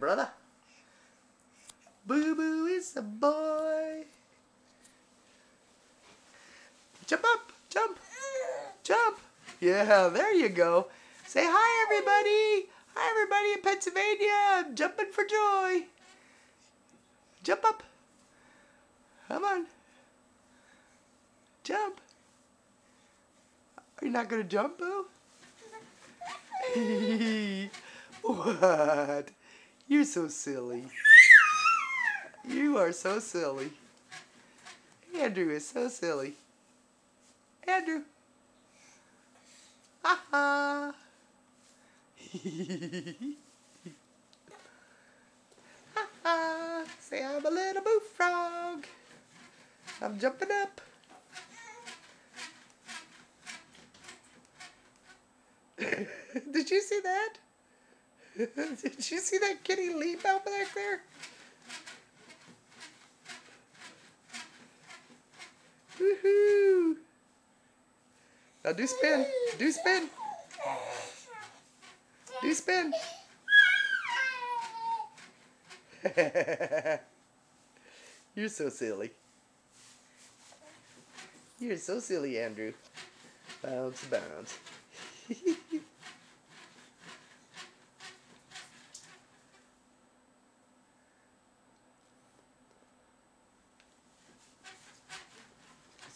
brother. Boo Boo is a boy. Jump up, jump, jump. Yeah, there you go. Say hi, everybody. Hi, everybody in Pennsylvania. I'm jumping for joy. Jump up. Come on. Jump. Are you not going to jump, Boo? What? You're so silly. You are so silly. Andrew is so silly. Andrew. Ha ha. Ha ha. Say I'm a little boo frog. I'm jumping up. Did you see that? Did you see that kitty leap out back there? Woohoo! Now do spin. Do spin. Do spin. You're so silly. You're so silly, Andrew. Bounce, bounce. He's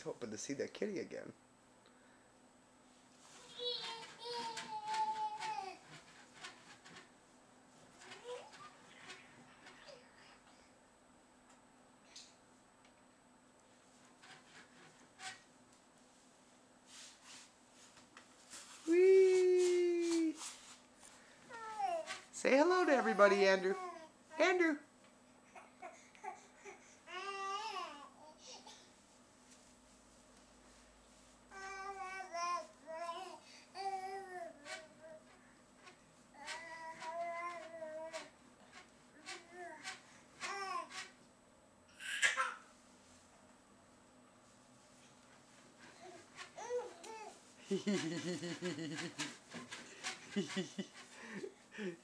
hoping to see that kitty again. Whee! Say hello to everybody, Andrew. Andrew.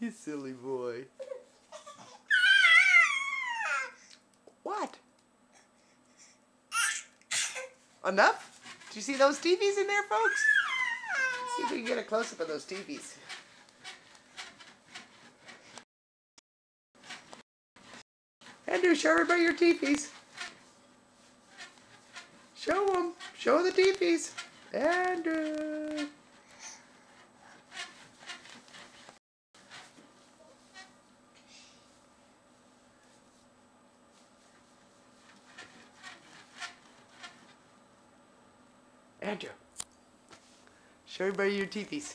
You silly boy. What? Enough? Did you see those TVs in there, folks? Let's see if we can get a close-up of those TVs. Andrew, show everybody your TVs. Show them. Show the TVs. Andrew. Andrew. Show everybody your TVs.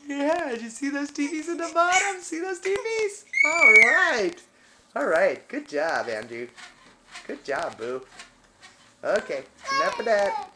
Yeah, did you see those TVs in the bottom? See those TVs? All right. All right. Good job, Andrew. Good job, Boo. Okay, enough of that.